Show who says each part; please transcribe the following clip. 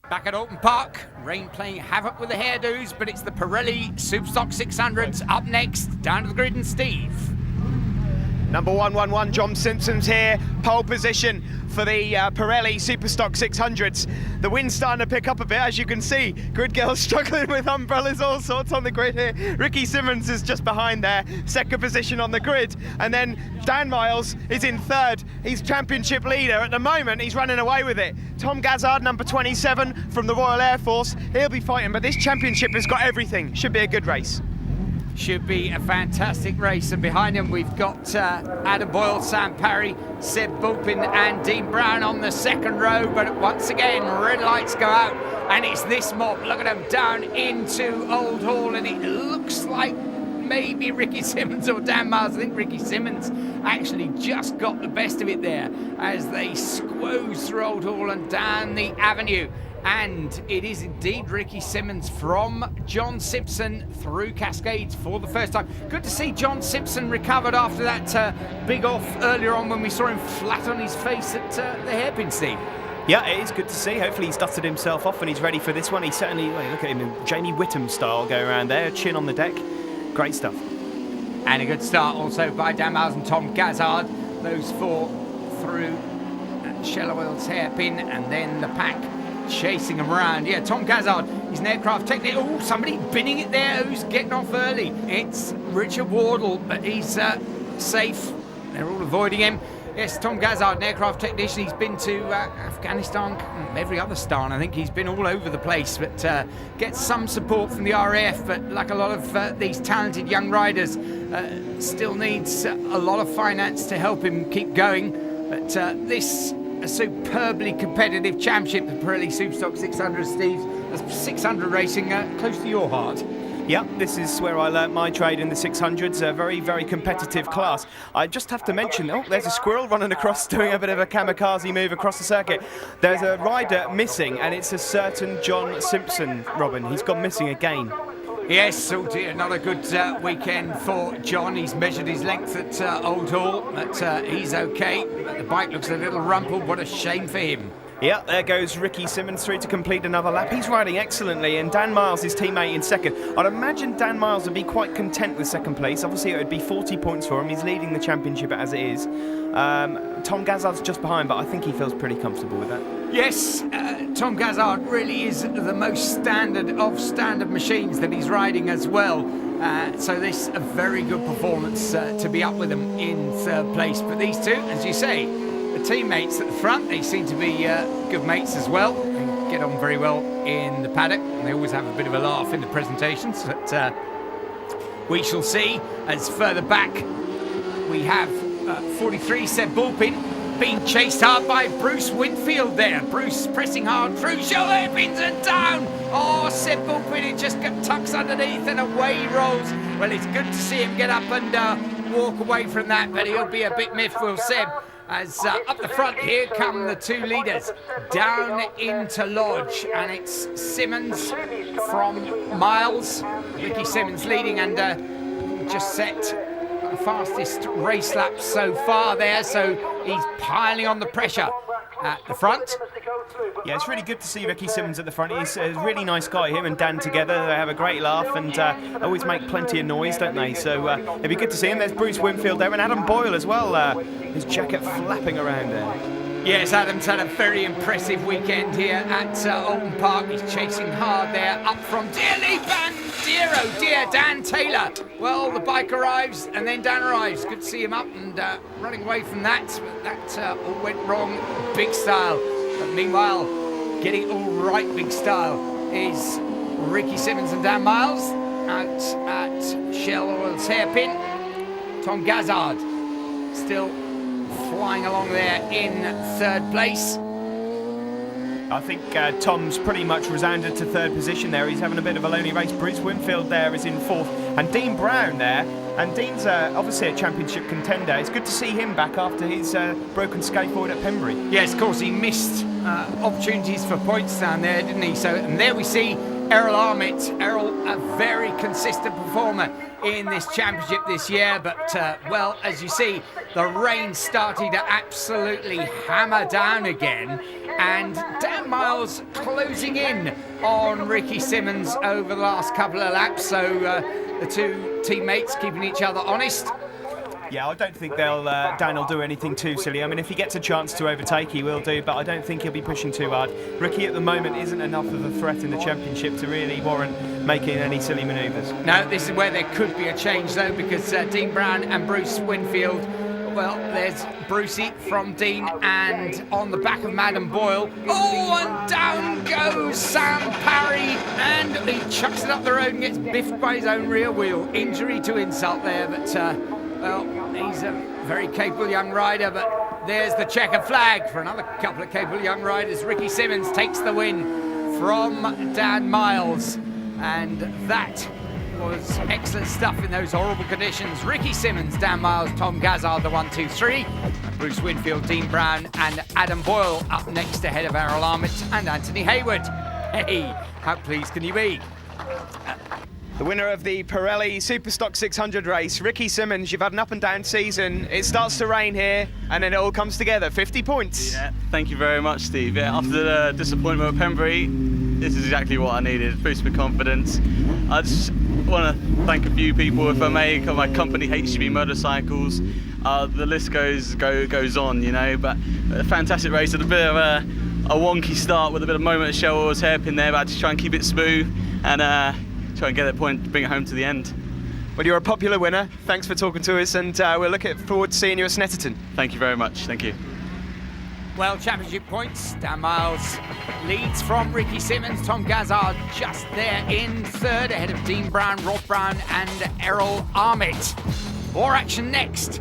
Speaker 1: Back at Oulton Park, rain playing havoc with the hairdos, but it's the Pirelli Superstock 600s up next. Down to the grid and Steve.
Speaker 2: Number 111, John Simpson's here, pole position for the Pirelli Superstock 600s. The wind's starting to pick up a bit, as you can see. Grid girls struggling with umbrellas, all sorts on the grid here. Ricky Simmons is just behind there, second position on the grid. And then Dan Miles is in third. He's championship leader. At the moment, he's running away with it. Tom Gazzard, number 27 from the Royal Air Force, he'll be fighting, but this championship has got everything. Should be a good race.
Speaker 1: Should be a fantastic race, and behind him we've got Adam Boyle, Sam Parry, Seb Bulpin and Dean Brown on the second row. But once again, red lights go out and it's this mob. Look at them down into Old Hall, and it looks like maybe Ricky Simmons or Dan Miles. I think Ricky Simmons actually just got the best of it there as they squoze through Old Hall and down the avenue. And it is indeed Ricky Simmons from John Simpson through Cascades for the first time. Good to see John Simpson recovered after that big off earlier on when we saw him flat on his face at the hairpin, Steve.
Speaker 3: Yeah, it is good to see. Hopefully he's dusted himself off and he's ready for this one. He certainly, look at him in Jamie Whittam style going around there, chin on the deck. Great stuff.
Speaker 1: And a good start also by Dan Miles and Tom Gazzard. Those four through Shellowell's hairpin, and then the pack chasing him around. Yeah, Tom Gazzard, he's an aircraft technician. Oh, somebody binning it there. Who's getting off early? It's Richard Wardle, but he's safe. They're all avoiding him. Yes, Tom Gazzard, an aircraft technician. He's been to Afghanistan, every other star, and I think he's been all over the place, but gets some support from the RAF, but like a lot of these talented young riders, still needs a lot of finance to help him keep going. But this a superbly competitive championship, the Pirelli Superstock 600, Steve. That's 600 racing close to your heart.
Speaker 3: Yeah, this is where I learnt my trade in the 600s, a very, very competitive class. I just have to mention, oh, there's a squirrel running across, doing a bit of a kamikaze move across the circuit. There's a rider missing, and it's a certain John Simpson, Robin. He's gone missing again.
Speaker 1: Yes, oh dear, another good weekend for John. He's measured his length at Old Hall, but he's okay. The bike looks a little rumpled. What a shame for him.
Speaker 3: Yeah, there goes Ricky Simmons through to complete another lap. He's riding excellently, and Dan Miles, his teammate, in second. I'd imagine Dan Miles would be quite content with second place. Obviously, it would be 40 points for him. He's leading the championship as it is. Tom Gazzard's just behind, but I think he feels pretty comfortable with that.
Speaker 1: Yes, Tom Gazzard really is the most standard of standard machines that he's riding as well. So this a very good performance to be up with them in third place. But these two, as you say, the teammates at the front, they seem to be good mates as well. They get on very well in the paddock, and they always have a bit of a laugh in the presentations. But we shall see. As further back, we have 43 Seb Bulpin being chased hard by Bruce Winfield there. Bruce pressing hard through shoulder hairpins and down. Oh, Seb Bulpin, it just tucks underneath and away he rolls. Well, it's good to see him get up and walk away from that, but he'll be a bit miffed, will Seb. As up the front here come the two leaders down into Lodge, and it's Simmons from Miles. Ricky Simmons leading and just set the fastest race lap so far there, so he's piling on the pressure at the front.
Speaker 3: Yeah, it's really good to see Ricky Simmons at the front. He's a really nice guy. Him and Dan together, they have a great laugh and always make plenty of noise, don't they? So it'd be good to see him. There's Bruce Winfield there and Adam Boyle as well. His jacket flapping around there.
Speaker 1: Yes, Adam's had a very impressive weekend here at Oulton Park. He's chasing hard there up from dearly dear, oh dear, Dan Taylor. Well, the bike arrives and then Dan arrives. Good to see him up and running away from that. But that all went wrong, big style. But meanwhile, getting all right, big style, is Ricky Simmons and Dan Miles out at Shellowell's hairpin. Tom Gazzard still flying along there in third place.
Speaker 3: I think Tom's pretty much resounded to third position there. He's having a bit of a lonely race. Bruce Winfield there is in fourth, and Dean Brown there. And Dean's obviously a championship contender. It's good to see him back after his broken skateboard at Pembury.
Speaker 1: Yes, of course, he missed opportunities for points down there, didn't he? So, and there we see Errol Armitt. Errol, a very consistent performer in this championship this year, but well, as you see, the rain started to absolutely hammer down again, and Dan Miles closing in on Ricky Simmons over the last couple of laps, so the two teammates keeping each other honest.
Speaker 3: Yeah, I don't think Dan will do anything too silly. I mean, if he gets a chance to overtake, he will do, but I don't think he'll be pushing too hard. Ricky at the moment isn't enough of a threat in the championship to really warrant making any silly manoeuvres.
Speaker 1: No, this is where there could be a change though, because Dean Brown and Bruce Winfield, well, there's Brucey from Dean, and on the back of Madam Boyle. Oh, and down goes Sam Parry, and he chucks it up the road and gets biffed by his own rear wheel. Injury to insult there, but well, he's a very capable young rider, but there's the checker flag for another couple of capable young riders. Ricky Simmons takes the win from Dan Miles, and that was excellent stuff in those horrible conditions. Ricky Simmons, Dan Miles, Tom Gazzard, the 1, 2, 3. Bruce Winfield, Dean Brown, and Adam Boyle up next ahead of Errol Armitt and Anthony Hayward. Hey, how pleased can you be?
Speaker 2: The winner of the Pirelli Superstock 600 race, Ricky Simmons. You've had an up and down season. It starts to rain here, and then it all comes together. 50 points.
Speaker 4: Yeah, thank you very much, Steve. Yeah, after the disappointment with Pembury, this is exactly what I needed. Boost my confidence. I just want to thank a few people, if I may. My company, HGB Motorcycles. The list goes on, you know. But a fantastic race. Had a bit of a wonky start with a bit of moment of shell always hairpin there, but I had to try and keep it smooth and try and get that point, bring it home to the end.
Speaker 2: Well, you're a popular winner. Thanks for talking to us, and we're looking forward to seeing you at Snetterton.
Speaker 4: Thank you very much. Thank you.
Speaker 1: Well, championship points. Dan Miles leads from Ricky Simmons. Tom Gazzard just there in third, ahead of Dean Brown, Rob Brown, and Errol Armitt. More action next.